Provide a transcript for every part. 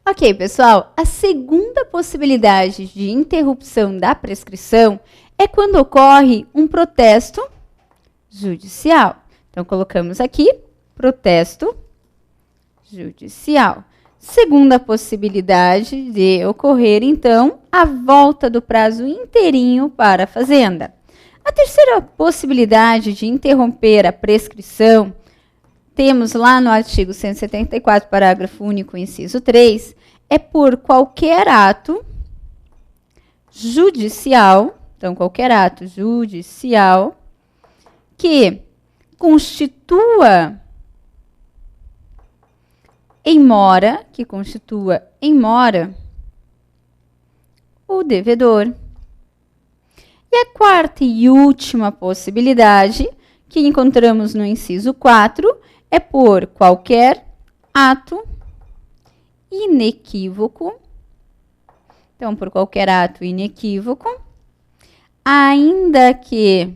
Ok, pessoal, a segunda possibilidade de interrupção da prescrição é quando ocorre um protesto judicial. Então, colocamos aqui, protesto judicial. Segunda possibilidade de ocorrer, então, a volta do prazo inteirinho para a fazenda. A terceira possibilidade de interromper a prescrição, temos lá no artigo 174, parágrafo único, inciso 3, é por qualquer ato judicial, então qualquer ato judicial que constitua em mora, o devedor. E a quarta e última possibilidade, que encontramos no inciso 4, é por qualquer ato inequívoco. Então, por qualquer ato inequívoco, ainda que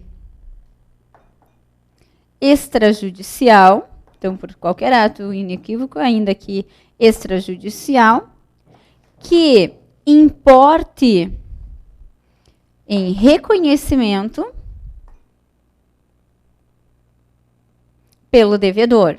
extrajudicial, então, por qualquer ato inequívoco, ainda que extrajudicial, que importe em reconhecimento pelo devedor.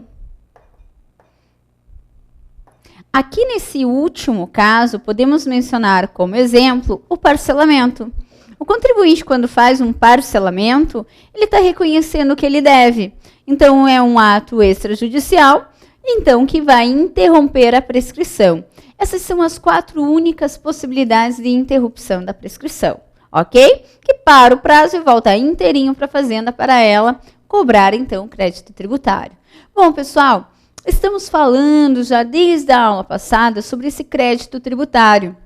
Aqui nesse último caso, podemos mencionar como exemplo o parcelamento. O contribuinte, quando faz um parcelamento, ele está reconhecendo o que ele deve. Então, é um ato extrajudicial, então, que vai interromper a prescrição. Essas são as 4 únicas possibilidades de interrupção da prescrição, ok? Que para o prazo e volta inteirinho para a fazenda para ela cobrar, então, o crédito tributário. Bom, pessoal, estamos falando já desde a aula passada sobre esse crédito tributário.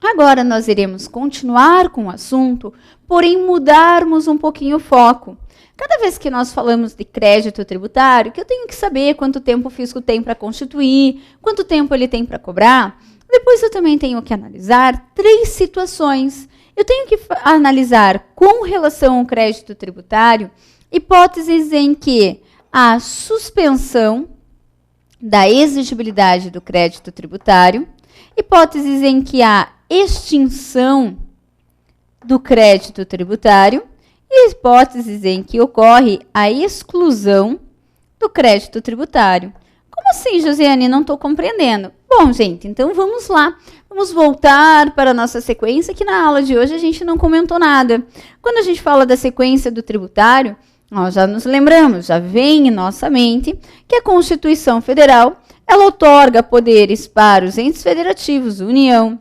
Agora nós iremos continuar com o assunto, porém mudarmos um pouquinho o foco. Cada vez que nós falamos de crédito tributário, que eu tenho que saber quanto tempo o fisco tem para constituir, quanto tempo ele tem para cobrar, depois eu também tenho que analisar 3 situações. Eu tenho que analisar com relação ao crédito tributário hipóteses em que a suspensão da exigibilidade do crédito tributário, hipóteses em que há extinção do crédito tributário e hipóteses em que ocorre a exclusão do crédito tributário. Como assim, Josiane? Não estou compreendendo. Bom, gente, então vamos lá. Vamos voltar para a nossa sequência, que na aula de hoje a gente não comentou nada. Quando a gente fala da sequência do tributário, nós já nos lembramos, já vem em nossa mente, que a Constituição Federal, ela outorga poderes para os entes federativos, União,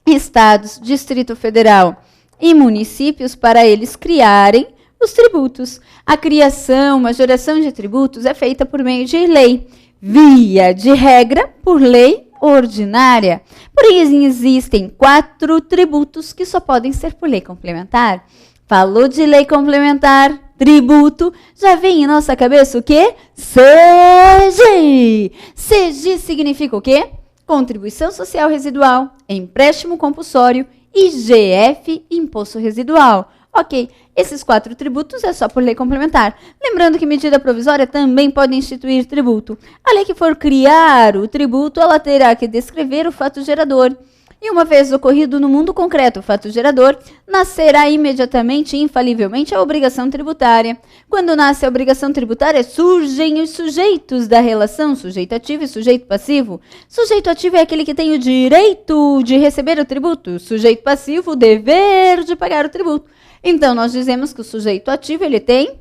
Estados, Distrito Federal e municípios para eles criarem os tributos. A criação, majoração de tributos é feita por meio de lei, via de regra, por lei ordinária. Porém, existem 4 tributos que só podem ser por lei complementar. Falou de lei complementar, tributo, já vem em nossa cabeça o quê? CG! CG significa o quê? Contribuição Social Residual, empréstimo compulsório, IGF, imposto residual. Ok, esses 4 tributos é só por lei complementar. Lembrando que medida provisória também pode instituir tributo. A lei que for criar o tributo, ela terá que descrever o fato gerador. E uma vez ocorrido no mundo concreto o fato gerador, nascerá imediatamente e infalivelmente a obrigação tributária. Quando nasce a obrigação tributária, surgem os sujeitos da relação, sujeito ativo e sujeito passivo. Sujeito ativo é aquele que tem o direito de receber o tributo, sujeito passivo, o dever de pagar o tributo. Então, nós dizemos que o sujeito ativo ele tem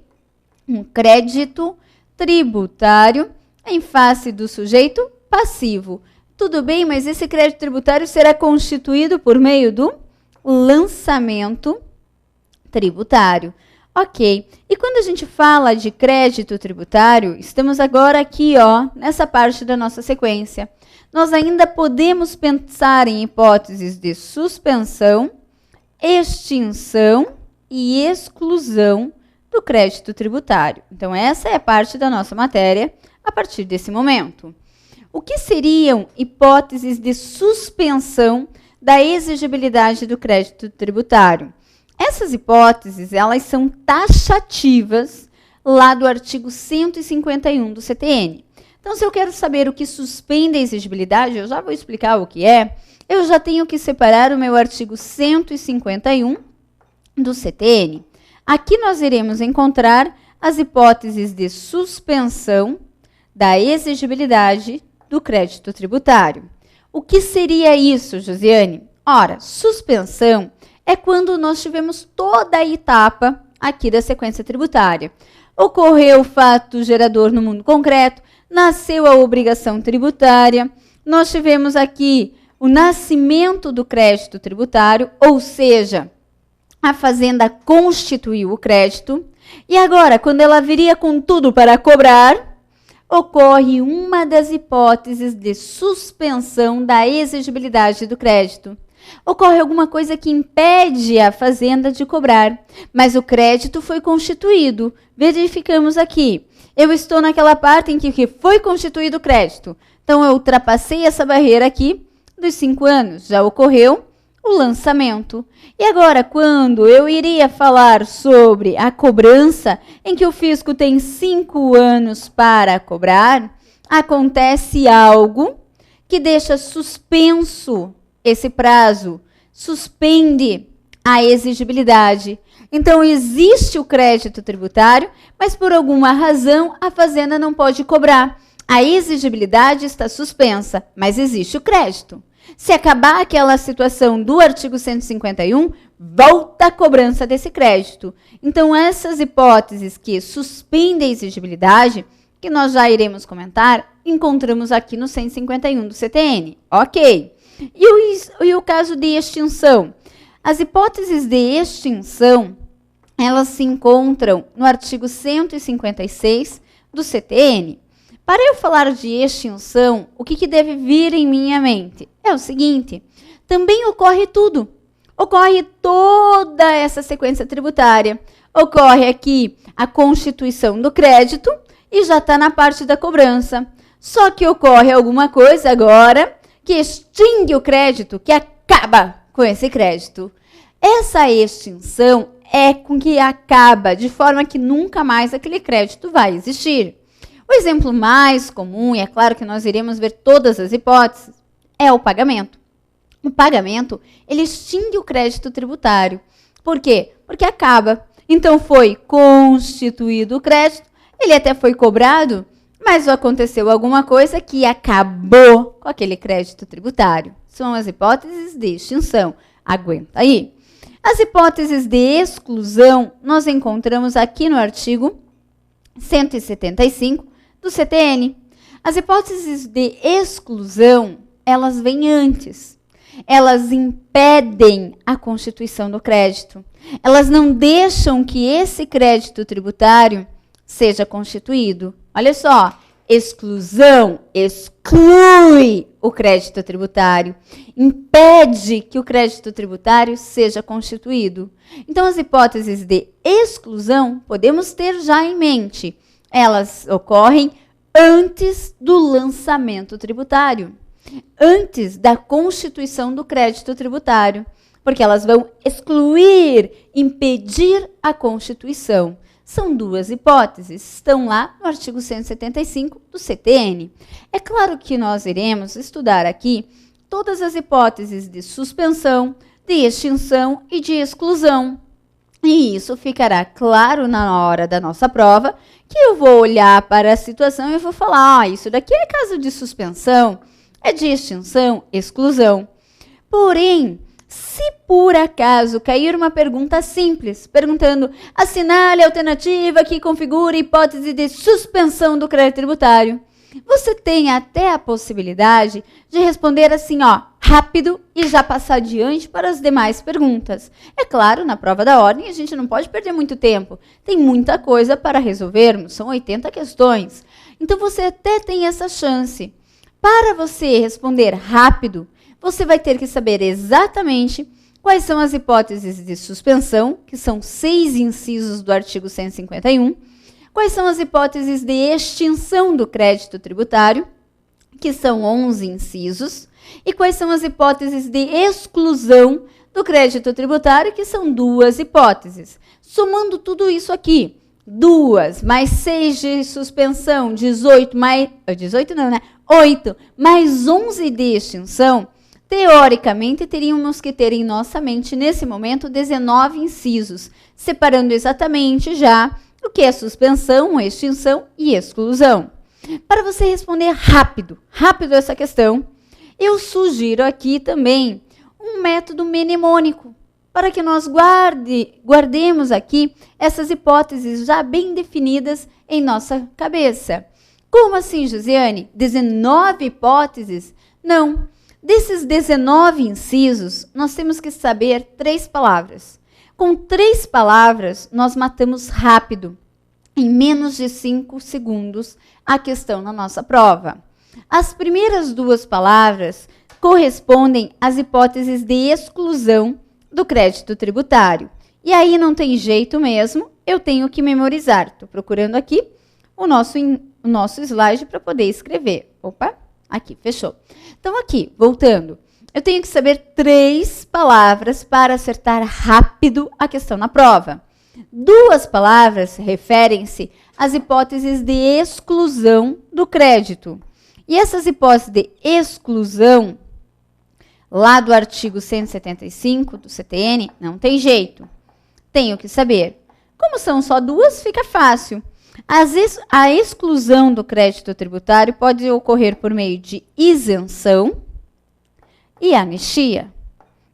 um crédito tributário em face do sujeito passivo. Tudo bem, mas esse crédito tributário será constituído por meio do lançamento tributário. Ok, e quando a gente fala de crédito tributário, estamos agora aqui, ó, nessa parte da nossa sequência. Nós ainda podemos pensar em hipóteses de suspensão, extinção e exclusão do crédito tributário. Então, essa é a parte da nossa matéria a partir desse momento. O que seriam hipóteses de suspensão da exigibilidade do crédito tributário? Essas hipóteses, elas são taxativas lá do artigo 151 do CTN. Então, se eu quero saber o que suspende a exigibilidade, eu já vou explicar o que é, eu já tenho que separar o meu artigo 151 do CTN. Aqui nós iremos encontrar as hipóteses de suspensão da exigibilidade do crédito tributário. O que seria isso, Josiane? Ora, suspensão é quando nós tivemos toda a etapa aqui da sequência tributária. Ocorreu o fato gerador no mundo concreto, nasceu a obrigação tributária, nós tivemos aqui o nascimento do crédito tributário, ou seja, a fazenda constituiu o crédito, e agora, quando ela viria com tudo para cobrar, ocorre uma das hipóteses de suspensão da exigibilidade do crédito. Ocorre alguma coisa que impede a fazenda de cobrar, mas o crédito foi constituído. Verificamos aqui. Eu estou naquela parte em que foi constituído o crédito. Então, eu ultrapassei essa barreira aqui dos 5 anos. Já ocorreu o lançamento. E agora, quando eu iria falar sobre a cobrança, em que o fisco tem 5 anos para cobrar, acontece algo que deixa suspenso esse prazo, suspende a exigibilidade. Então, existe o crédito tributário, mas por alguma razão a fazenda não pode cobrar. A exigibilidade está suspensa, mas existe o crédito. Se acabar aquela situação do artigo 151, volta a cobrança desse crédito. Então, essas hipóteses que suspendem a exigibilidade, que nós já iremos comentar, encontramos aqui no 151 do CTN. Ok. E o caso de extinção? As hipóteses de extinção, elas se encontram no artigo 156 do CTN. Para eu falar de extinção, o que deve vir em minha mente? É o seguinte, também ocorre tudo. Ocorre toda essa sequência tributária. Ocorre aqui a constituição do crédito e já está na parte da cobrança. Só que ocorre alguma coisa agora que extingue o crédito, que acaba com esse crédito. Essa extinção é com que acaba, de forma que nunca mais aquele crédito vai existir. O exemplo mais comum, e é claro que nós iremos ver todas as hipóteses, é o pagamento. O pagamento, ele extingue o crédito tributário. Por quê? Porque acaba. Então, foi constituído o crédito, ele até foi cobrado, mas aconteceu alguma coisa que acabou com aquele crédito tributário. São as hipóteses de extinção. Aguenta aí. As hipóteses de exclusão, nós encontramos aqui no artigo 175 do CTN. As hipóteses de exclusão, elas vêm antes. Elas impedem a constituição do crédito. Elas não deixam que esse crédito tributário seja constituído. Olha só, exclusão exclui o crédito tributário, impede que o crédito tributário seja constituído. Então, as hipóteses de exclusão podemos ter já em mente. Elas ocorrem antes do lançamento tributário, antes da constituição do crédito tributário, porque elas vão excluir, impedir a constituição. São duas hipóteses, estão lá no artigo 175 do CTN. É claro que nós iremos estudar aqui todas as hipóteses de suspensão, de extinção e de exclusão. E isso ficará claro na hora da nossa prova, que eu vou olhar para a situação e vou falar, isso daqui é caso de suspensão, é de extinção, exclusão. Porém, se por acaso cair uma pergunta simples, perguntando, assinale a alternativa que configura hipótese de suspensão do crédito tributário, você tem até a possibilidade de responder assim, rápido e já passar adiante para as demais perguntas. É claro, na prova da ordem a gente não pode perder muito tempo. Tem muita coisa para resolvermos, são 80 questões. Então você até tem essa chance. Para você responder rápido, você vai ter que saber exatamente quais são as hipóteses de suspensão, que são 6 incisos do artigo 151, quais são as hipóteses de extinção do crédito tributário, que são 11 incisos, e quais são as hipóteses de exclusão do crédito tributário, que são 2 hipóteses. Somando tudo isso aqui, 2 mais 6 de suspensão, 18 mais... 18 não, né? 8 mais 11 de extinção, teoricamente teríamos que ter em nossa mente, nesse momento, 19 incisos, separando exatamente já o que é suspensão, extinção e exclusão. Para você responder rápido essa questão, eu sugiro aqui também um método mnemônico, para que nós guardemos aqui essas hipóteses já bem definidas em nossa cabeça. Como assim, Josiane? 19 hipóteses? Não. Desses 19 incisos, nós temos que saber 3 palavras. Com 3 palavras, nós matamos rápido, em menos de 5 segundos, a questão na nossa prova. As primeiras 2 palavras correspondem às hipóteses de exclusão do crédito tributário. E aí não tem jeito mesmo, eu tenho que memorizar. Estou procurando aqui o nosso slide para poder escrever. Opa, aqui, fechou. Então aqui, voltando, eu tenho que saber 3 palavras para acertar rápido a questão na prova. 2 palavras referem-se às hipóteses de exclusão do crédito. E essas hipóteses de exclusão, lá do artigo 175 do CTN, não tem jeito. Tenho que saber. Como são só 2, fica fácil. A exclusão do crédito tributário pode ocorrer por meio de isenção e anistia.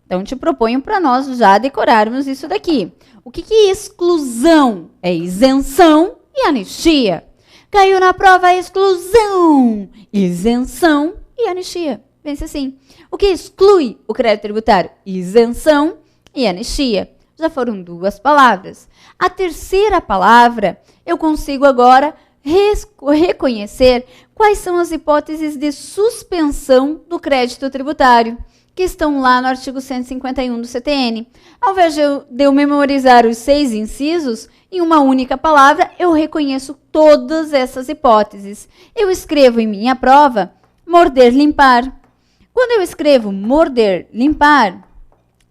Então, te proponho para nós já decorarmos isso daqui. O que é exclusão? É isenção e anistia. Caiu na prova exclusão, isenção e anistia. Pense assim. O que exclui o crédito tributário? Isenção e anistia. Já foram 2 palavras. A terceira palavra, eu consigo agora reconhecer quais são as hipóteses de suspensão do crédito tributário, que estão lá no artigo 151 do CTN. Ao invés de eu memorizar os 6 incisos, em uma única palavra, eu reconheço todas essas hipóteses. Eu escrevo em minha prova, morder, limpar. Quando eu escrevo morder, limpar,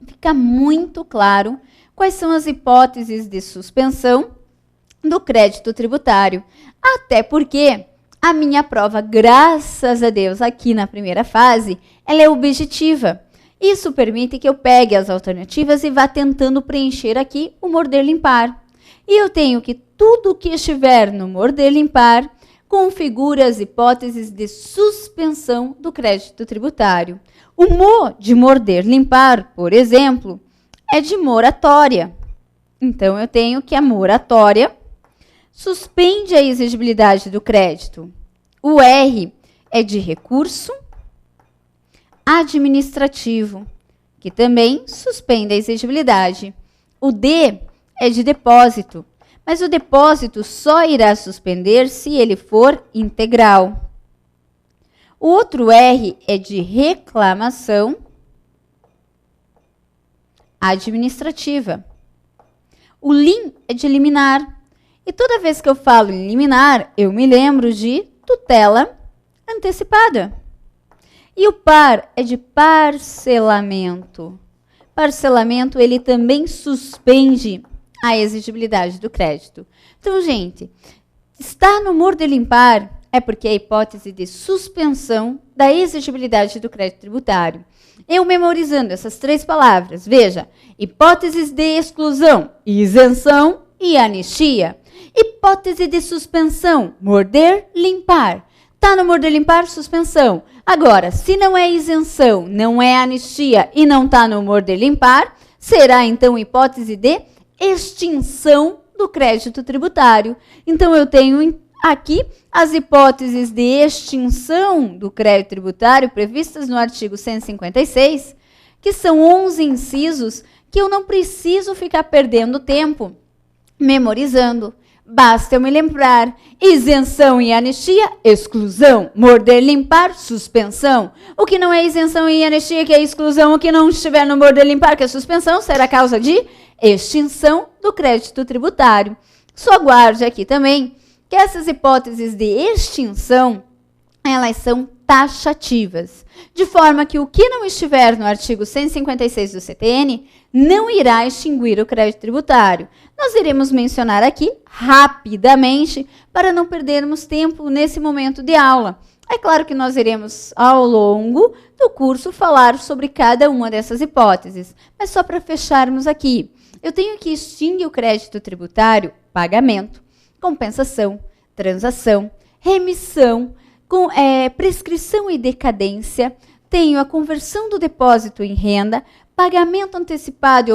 fica muito claro quais são as hipóteses de suspensão do crédito tributário. Até porque a minha prova, graças a Deus, aqui na primeira fase, ela é objetiva. Isso permite que eu pegue as alternativas e vá tentando preencher aqui o morder, limpar. E eu tenho que tudo que estiver no morder, limpar, configura as hipóteses de suspensão do crédito tributário. O mo de morder, limpar, por exemplo, é de moratória. Então, eu tenho que a moratória suspende a exigibilidade do crédito. O R é de recurso administrativo, que também suspende a exigibilidade. O D é de depósito, mas o depósito só irá suspender se ele for integral. O outro R é de reclamação administrativa. O LIM é de liminar. E toda vez que eu falo em liminar, eu me lembro de tutela antecipada. E o PAR é de parcelamento. Parcelamento, ele também suspende a exigibilidade do crédito. Então, gente, está no morder, limpar é porque é a hipótese de suspensão da exigibilidade do crédito tributário. Eu memorizando essas 3 palavras, veja, hipóteses de exclusão, isenção e anistia. Hipótese de suspensão, morder, limpar. Está no morder, limpar, suspensão. Agora, se não é isenção, não é anistia e não está no morder, limpar, será então hipótese de extinção do crédito tributário. Então, eu tenho aqui as hipóteses de extinção do crédito tributário previstas no artigo 156, que são 11 incisos que eu não preciso ficar perdendo tempo memorizando. Basta eu me lembrar: isenção e anistia, exclusão, morder, limpar, suspensão. O que não é isenção e anistia, que é exclusão, o que não estiver no morder, limpar, que é suspensão, será causa de extinção do crédito tributário. Só guarde aqui também que essas hipóteses de extinção, elas são taxativas, de forma que o que não estiver no artigo 156 do CTN não irá extinguir o crédito tributário. Nós iremos mencionar aqui rapidamente para não perdermos tempo nesse momento de aula. É claro que nós iremos, ao longo do curso, falar sobre cada uma dessas hipóteses, mas só para fecharmos aqui. Eu tenho que extinguir o crédito tributário, pagamento, compensação, transação, remissão, prescrição e decadência, tenho a conversão do depósito em renda, pagamento antecipado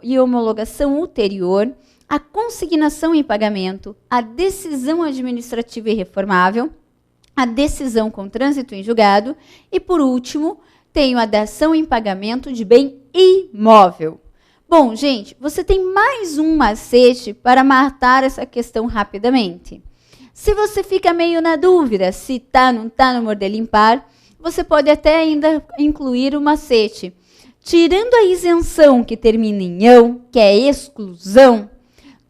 e homologação ulterior, a consignação em pagamento, a decisão administrativa irreformável, a decisão com trânsito em julgado e, por último, tenho a dação em pagamento de bem imóvel. Bom, gente, você tem mais um macete para matar essa questão rapidamente. Se você fica meio na dúvida se tá, não tá no morder limpar, você pode até ainda incluir o macete. Tirando a isenção que termina em ão, que é exclusão,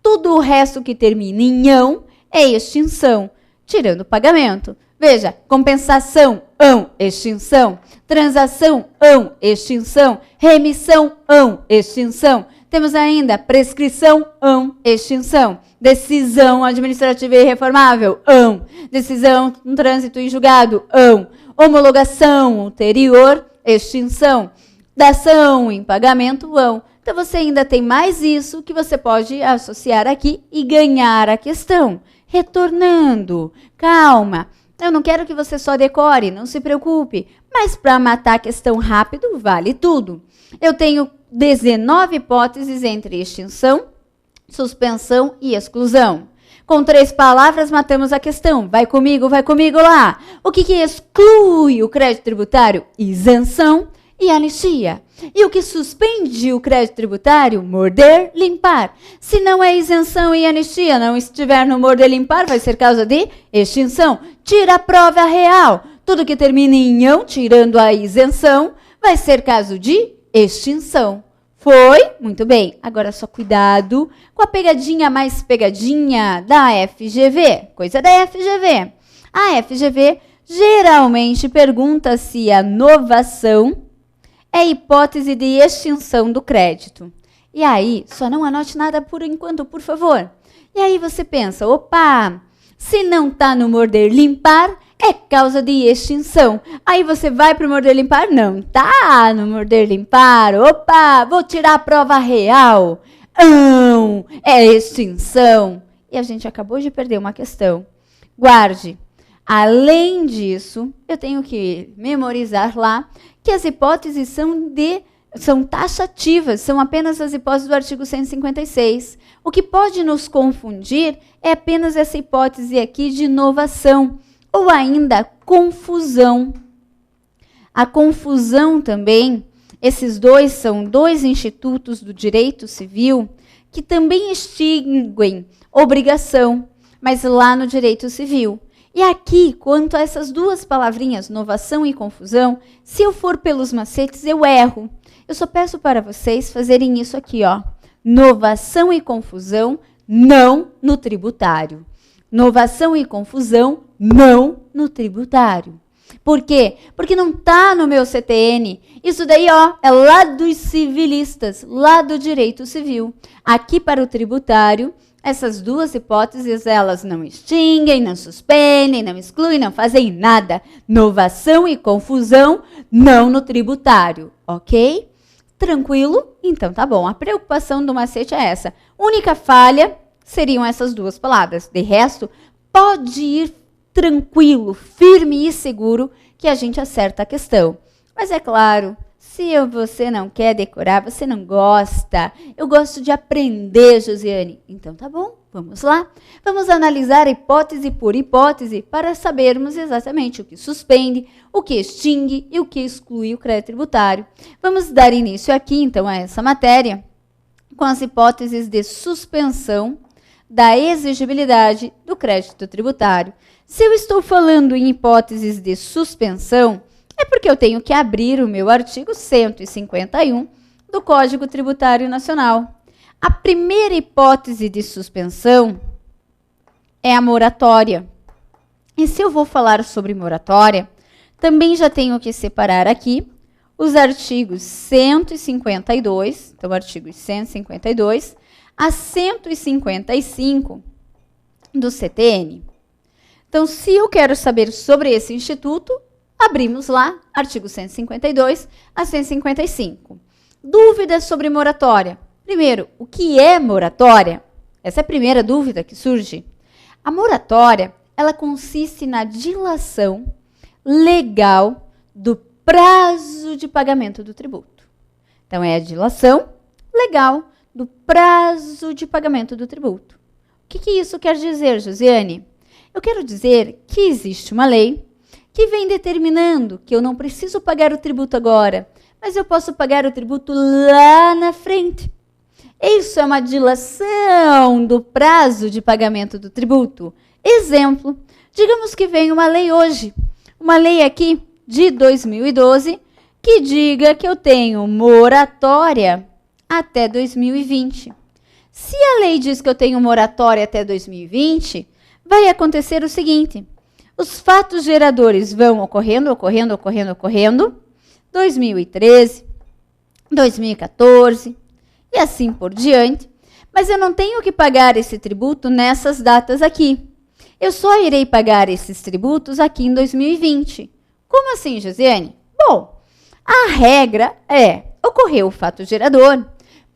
tudo o resto que termina em ão é extinção, tirando o pagamento. Veja, compensação, ão, extinção, transação, ão, extinção, remissão, ão, extinção. Temos ainda prescrição, ão, extinção, decisão administrativa irreformável, ão, decisão com trânsito em julgado, ão, homologação ulterior, extinção, dação em pagamento, ão. Então, você ainda tem mais isso que você pode associar aqui e ganhar a questão. Retornando, calma. Eu não quero que você só decore, não se preocupe. Mas para matar a questão rápido, vale tudo. Eu tenho 19 hipóteses entre extinção, suspensão e exclusão. Com 3 palavras, matamos a questão. Vai comigo lá. O que exclui o crédito tributário? Isenção e anistia. E o que suspende o crédito tributário? Morder, limpar. Se não é isenção e anistia, não estiver no morder, limpar, vai ser causa de extinção. Tira a prova real. Tudo que termina em ão, tirando a isenção, vai ser caso de extinção. Foi? Muito bem. Agora só cuidado com a pegadinha mais pegadinha da FGV. Coisa da FGV. A FGV geralmente pergunta se a novação é hipótese de extinção do crédito. E aí, só não anote nada por enquanto, por favor. E aí você pensa, opa, se não está no morder limpar, é causa de extinção. Aí você vai para o morder limpar, não tá no morder limpar. Opa, vou tirar a prova real. É extinção. E a gente acabou de perder uma questão. Guarde. Além disso, eu tenho que memorizar lá que as hipóteses são taxativas, são apenas as hipóteses do artigo 156. O que pode nos confundir é apenas essa hipótese aqui de inovação, ou ainda confusão. A confusão também, esses dois são 2 institutos do direito civil que também extinguem obrigação, mas lá no direito civil. E aqui, quanto a essas 2 palavrinhas, novação e confusão, se eu for pelos macetes, eu erro. Eu só peço para vocês fazerem isso aqui, ó. Novação e confusão, não no tributário. Novação e confusão, não no tributário. Por quê? Porque não está no meu CTN. Isso daí, ó, é lá dos civilistas, lá do direito civil. Aqui para o tributário, essas 2 hipóteses, elas não extinguem, não suspendem, não excluem, não fazem nada. Novação e confusão, não no tributário, ok? Tranquilo? Então tá bom. A preocupação do macete é essa. Única falha seriam essas 2 palavras. De resto, pode ir tranquilo, firme e seguro que a gente acerta a questão. Mas é claro, se você não quer decorar, você não gosta. Eu gosto de aprender, Josiane. Então tá bom, vamos lá. Vamos analisar hipótese por hipótese para sabermos exatamente o que suspende, o que extingue e o que exclui o crédito tributário. Vamos dar início aqui, então, a essa matéria com as hipóteses de suspensão da exigibilidade do crédito tributário. Se eu estou falando em hipóteses de suspensão, é porque eu tenho que abrir o meu artigo 151 do Código Tributário Nacional. A primeira hipótese de suspensão é a moratória. E se eu vou falar sobre moratória, também já tenho que separar aqui os artigos 152, então artigos 152 a 155 do CTN. Então, se eu quero saber sobre esse instituto, abrimos lá, artigo 152 a 155. Dúvidas sobre moratória. Primeiro, o que é moratória? Essa é a primeira dúvida que surge. A moratória, ela consiste na dilação legal do prazo de pagamento do tributo. Então, é a dilação legal do prazo de pagamento do tributo. O que isso quer dizer, Josiane? Eu quero dizer que existe uma lei que vem determinando que eu não preciso pagar o tributo agora, mas eu posso pagar o tributo lá na frente. Isso é uma dilação do prazo de pagamento do tributo. Exemplo, digamos que vem uma lei hoje, uma lei aqui de 2012, que diga que eu tenho moratória até 2020. Se a lei diz que eu tenho moratória até 2020, vai acontecer o seguinte, os fatos geradores vão ocorrendo, 2013, 2014 e assim por diante, mas eu não tenho que pagar esse tributo nessas datas aqui. Eu só irei pagar esses tributos aqui em 2020. Como assim, Josiane? Bom, a regra é, ocorreu o fato gerador,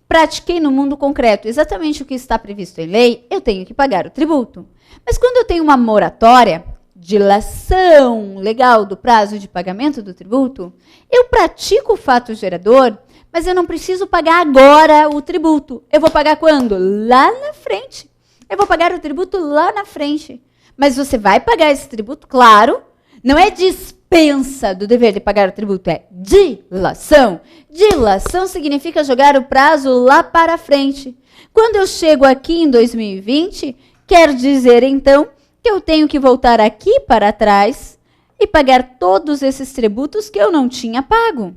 pratiquei no mundo concreto exatamente o que está previsto em lei, eu tenho que pagar o tributo. Mas quando eu tenho uma moratória, dilação legal do prazo de pagamento do tributo, eu pratico o fato gerador, mas eu não preciso pagar agora o tributo. Eu vou pagar quando? Lá na frente. Eu vou pagar o tributo lá na frente. Mas você vai pagar esse tributo, claro, não é dispensa do dever de pagar o tributo, é dilação. Dilação significa jogar o prazo lá para frente. Quando eu chego aqui em 2020, quer dizer, então, que eu tenho que voltar aqui para trás e pagar todos esses tributos que eu não tinha pago.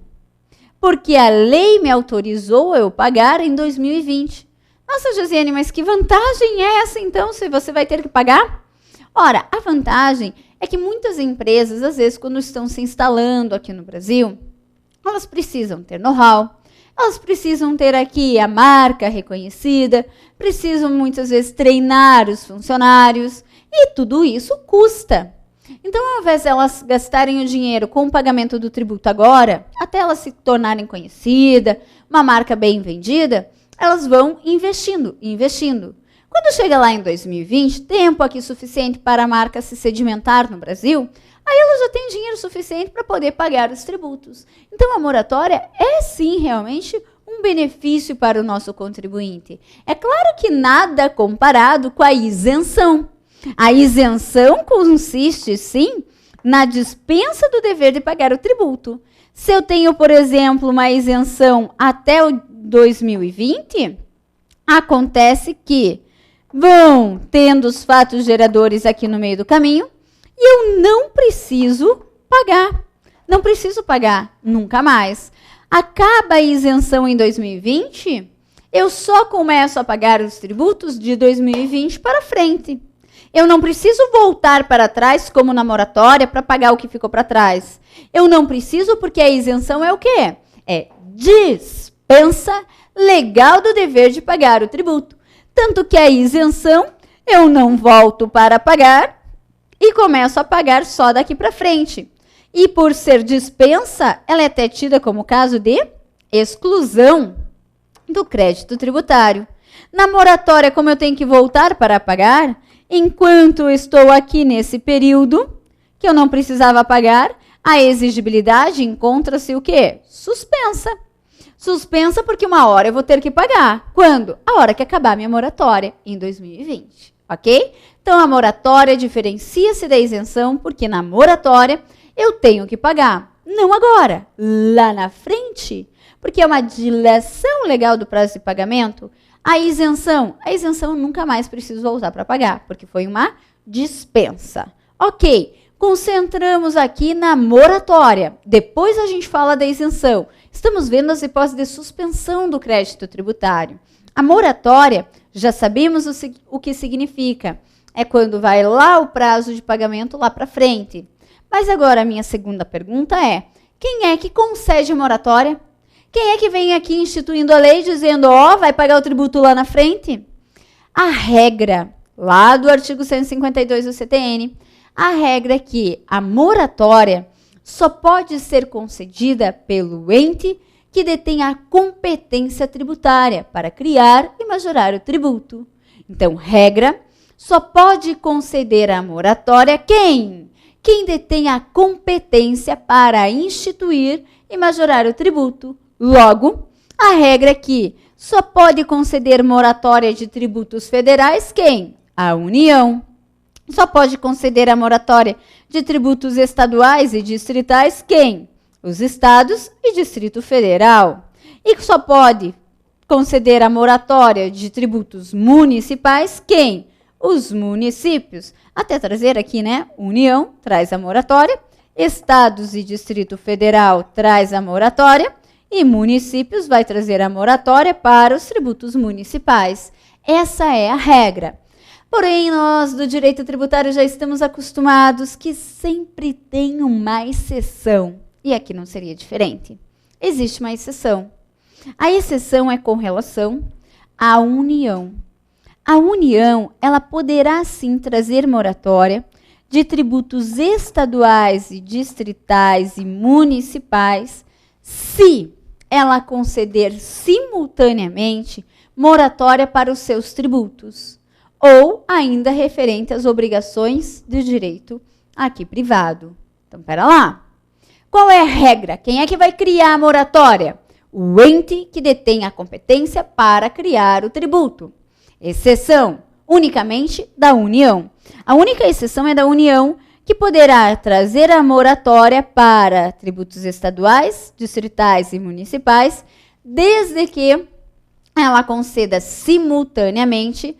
Porque a lei me autorizou a eu pagar em 2020. Nossa, Josiane, mas que vantagem é essa, então, se você vai ter que pagar? Ora, a vantagem é que muitas empresas, às vezes, quando estão se instalando aqui no Brasil, elas precisam ter know-how, elas precisam ter aqui a marca reconhecida, precisam muitas vezes treinar os funcionários e tudo isso custa. Então, ao invés de elas gastarem o dinheiro com o pagamento do tributo agora, até elas se tornarem conhecida, uma marca bem vendida, elas vão investindo. Quando chega lá em 2020, tempo aqui suficiente para a marca se sedimentar no Brasil, aí ela já tem dinheiro suficiente para poder pagar os tributos. Então, a moratória é sim realmente um benefício para o nosso contribuinte. É claro que nada comparado com a isenção. A isenção consiste, sim, na dispensa do dever de pagar o tributo. Se eu tenho, por exemplo, uma isenção até o 2020, acontece que vão tendo os fatos geradores aqui no meio do caminho e eu não preciso pagar. Não preciso pagar nunca mais. Acaba a isenção em 2020, eu só começo a pagar os tributos de 2020 para frente. Eu não preciso voltar para trás, como na moratória, para pagar o que ficou para trás. Eu não preciso porque a isenção é o quê? É dispensa legal do dever de pagar o tributo. Tanto que a isenção, eu não volto para pagar e começo a pagar só daqui para frente. E por ser dispensa, ela é até tida como caso de exclusão do crédito tributário. Na moratória, como eu tenho que voltar para pagar, enquanto eu estou aqui nesse período que eu não precisava pagar, a exigibilidade encontra-se o quê? Suspensa. Suspensa porque uma hora eu vou ter que pagar. Quando? A hora que acabar minha moratória, em 2020, ok? Então, a moratória diferencia-se da isenção porque na moratória eu tenho que pagar. Não agora, lá na frente, porque é uma dilação legal do prazo de pagamento. A isenção eu nunca mais preciso voltar para pagar, porque foi uma dispensa. Ok, concentramos aqui na moratória. Depois a gente fala da isenção. Estamos vendo as hipóteses de suspensão do crédito tributário. A moratória, já sabemos o que significa. é quando vai lá o prazo de pagamento lá para frente. Mas agora a minha segunda pergunta é, quem é que concede a moratória? Quem é que vem aqui instituindo a lei dizendo, vai pagar o tributo lá na frente? A regra, lá do artigo 152 do CTN, a regra é que a moratória só pode ser concedida pelo ente que detém a competência tributária para criar e majorar o tributo. Então, regra, só pode conceder a moratória quem? Quem detém a competência para instituir e majorar o tributo. Logo, a regra é que só pode conceder moratória de tributos federais quem? A União. Só pode conceder a moratória de tributos estaduais e distritais quem? Os estados e Distrito Federal. E só pode conceder a moratória de tributos municipais quem? Os municípios. Até trazer aqui, né? União traz a moratória, estados e Distrito Federal traz a moratória e municípios vai trazer a moratória para os tributos municipais. Essa é a regra. Porém, nós do direito tributário já estamos acostumados que sempre tem uma exceção. E aqui não seria diferente. Existe uma exceção. A exceção é com relação à União. A União, ela poderá sim trazer moratória de tributos estaduais e distritais e municipais se ela conceder simultaneamente moratória para os seus tributos ou ainda referente às obrigações do direito aqui privado. Então, pera lá. Qual é a regra? Quem é que vai criar a moratória? O ente que detém a competência para criar o tributo. Exceção unicamente da União. A única exceção é da União, que poderá trazer a moratória para tributos estaduais, distritais e municipais, desde que ela conceda simultaneamente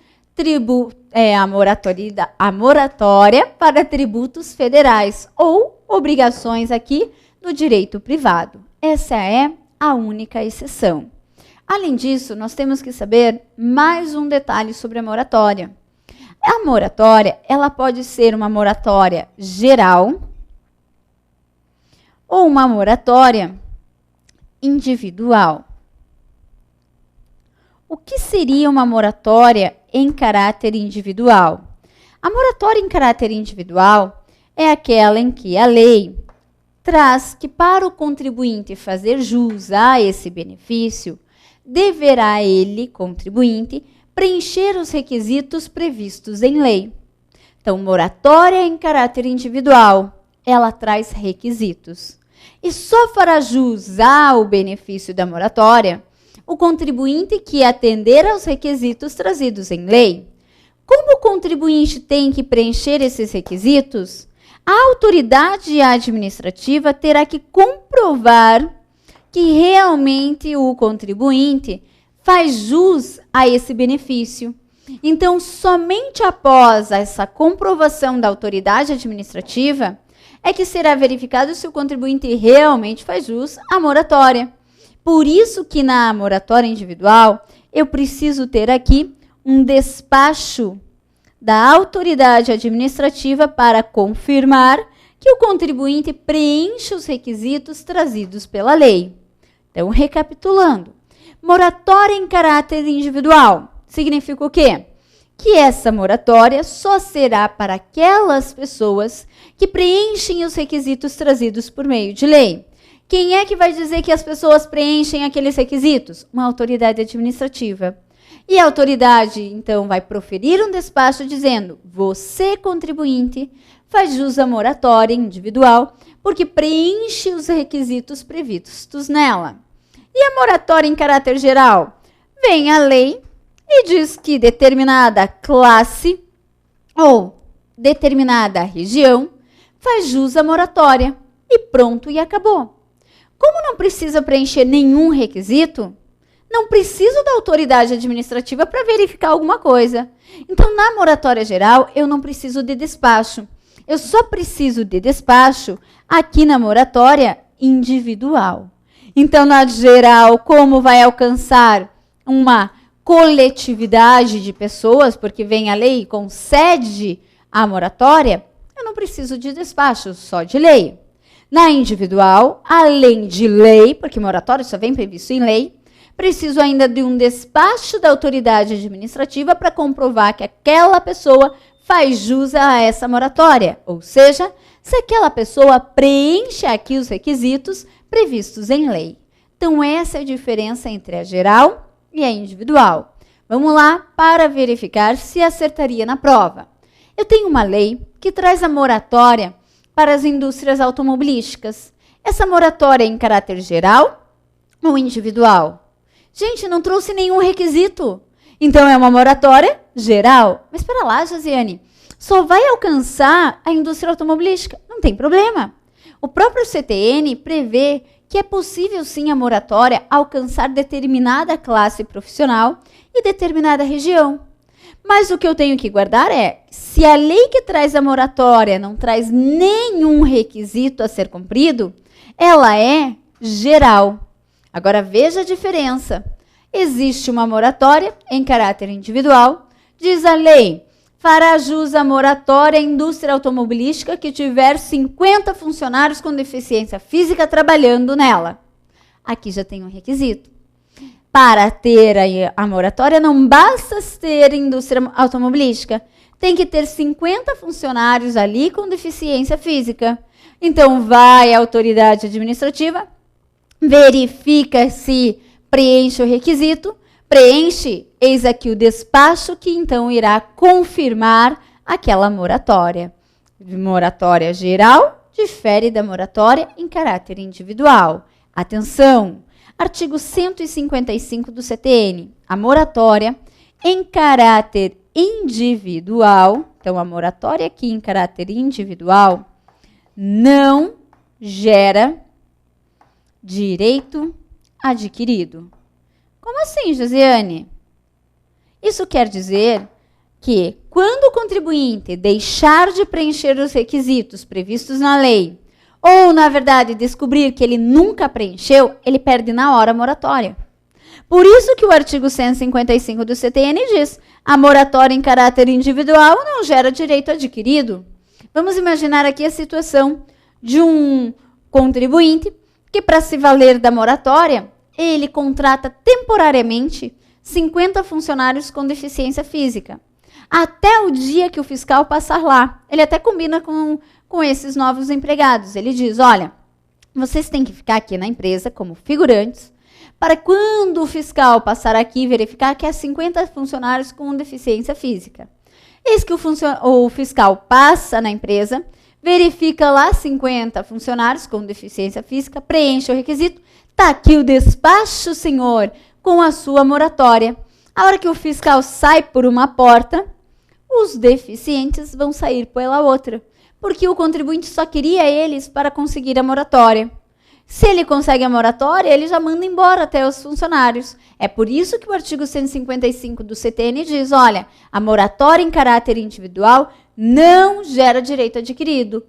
a moratória para tributos federais ou obrigações aqui do direito privado. Essa é a única exceção. Além disso, nós temos que saber mais um detalhe sobre a moratória. A moratória, ela pode ser uma moratória geral ou uma moratória individual. O que seria uma moratória em caráter individual? A moratória em caráter individual é aquela em que a lei traz que para o contribuinte fazer jus a esse benefício, deverá ele, contribuinte, preencher os requisitos previstos em lei. Então, moratória em caráter individual, ela traz requisitos. E só fará jus ao benefício da moratória o contribuinte que atender aos requisitos trazidos em lei. Como o contribuinte tem que preencher esses requisitos, a autoridade administrativa terá que comprovar que realmente o contribuinte faz jus a esse benefício. Então, somente após essa comprovação da autoridade administrativa é que será verificado se o contribuinte realmente faz jus à moratória. Por isso que na moratória individual, eu preciso ter aqui um despacho da autoridade administrativa para confirmar que o contribuinte preenche os requisitos trazidos pela lei. Então, recapitulando, moratória em caráter individual significa o quê? Que essa moratória só será para aquelas pessoas que preenchem os requisitos trazidos por meio de lei. Quem é que vai dizer que as pessoas preenchem aqueles requisitos? Uma autoridade administrativa. E a autoridade, então, vai proferir um despacho dizendo: você, contribuinte, faz jus à moratória individual porque preenche os requisitos previstos nela. E a moratória em caráter geral? Vem a lei e diz que determinada classe ou determinada região faz jus à moratória. E pronto, e acabou. Como não precisa preencher nenhum requisito, não preciso da autoridade administrativa para verificar alguma coisa. Então, na moratória geral, eu não preciso de despacho. Eu só preciso de despacho aqui na moratória individual. Então, na geral, como vai alcançar uma coletividade de pessoas, porque vem a lei e concede a moratória, eu não preciso de despacho, só de lei. Na individual, além de lei, porque moratória só vem previsto em lei, preciso ainda de um despacho da autoridade administrativa para comprovar que aquela pessoa faz jus a essa moratória, ou seja, se aquela pessoa preenche aqui os requisitos previstos em lei. Então, essa é a diferença entre a geral e a individual. Vamos lá para verificar se acertaria na prova. Eu tenho uma lei que traz a moratória para as indústrias automobilísticas. Essa moratória é em caráter geral ou individual? Gente, não trouxe nenhum requisito. Então, é uma moratória geral. Mas espera lá, Josiane, só vai alcançar a indústria automobilística? Não tem problema. O próprio CTN prevê que é possível sim a moratória alcançar determinada classe profissional e determinada região. Mas o que eu tenho que guardar é, se a lei que traz a moratória não traz nenhum requisito a ser cumprido, ela é geral. Agora veja a diferença. Existe uma moratória em caráter individual, diz a lei, fará jus à moratória à indústria automobilística que tiver 50 funcionários com deficiência física trabalhando nela. Aqui já tem um requisito. Para ter a moratória, não basta ter indústria automobilística. Tem que ter 50 funcionários ali com deficiência física. Então, vai a autoridade administrativa, verifica se preenche o requisito, preenche, eis aqui o despacho que então irá confirmar aquela moratória. Moratória geral difere da moratória em caráter individual. Atenção! Artigo 155 do CTN. A moratória em caráter individual, então a moratória aqui em caráter individual, não gera direito adquirido. Como assim, Josiane? Isso quer dizer que quando o contribuinte deixar de preencher os requisitos previstos na lei, ou, na verdade, descobrir que ele nunca preencheu, ele perde na hora a moratória. Por isso que o artigo 155 do CTN diz, a moratória em caráter individual não gera direito adquirido. Vamos imaginar aqui a situação de um contribuinte que, para se valer da moratória, ele contrata temporariamente 50 funcionários com deficiência física. Até o dia que o fiscal passar lá. Ele até combina com esses novos empregados. Ele diz, olha, vocês têm que ficar aqui na empresa como figurantes, para quando o fiscal passar aqui e verificar que há 50 funcionários com deficiência física. Eis que o fiscal passa na empresa, verifica lá 50 funcionários com deficiência física, preenche o requisito, está aqui o despacho, senhor, com a sua moratória. A hora que o fiscal sai por uma porta, os deficientes vão sair pela outra, porque o contribuinte só queria eles para conseguir a moratória. Se ele consegue a moratória, ele já manda embora até os funcionários. É por isso que o artigo 155 do CTN diz, olha, a moratória em caráter individual não gera direito adquirido.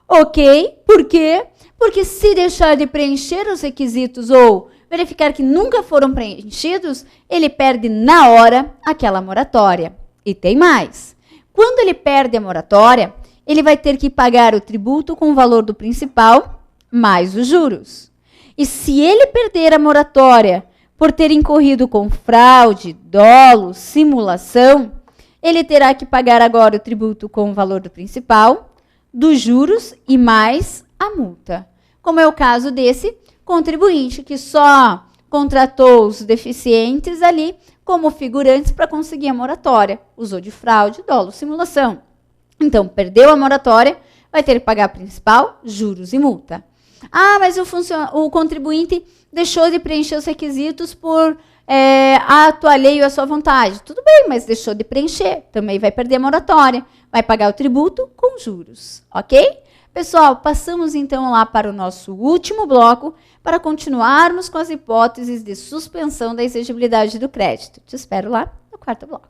Ok, por quê? Porque se deixar de preencher os requisitos ou verificar que nunca foram preenchidos, ele perde na hora aquela moratória. E tem mais. Quando ele perde a moratória, ele vai ter que pagar o tributo com o valor do principal mais os juros. E se ele perder a moratória por ter incorrido com fraude, dolo, simulação, ele terá que pagar agora o tributo com o valor do principal, dos juros e mais a multa. Como é o caso desse contribuinte que só contratou os deficientes ali como figurantes para conseguir a moratória. Usou de fraude, dolo, simulação. Então, perdeu a moratória, vai ter que pagar principal, juros e multa. Mas o contribuinte deixou de preencher os requisitos por ato alheio à sua vontade. Tudo bem, mas deixou de preencher. Também vai perder a moratória. Vai pagar o tributo com juros, ok? Pessoal, passamos então lá para o nosso último bloco para continuarmos com as hipóteses de suspensão da exigibilidade do crédito. Te espero lá no quarto bloco.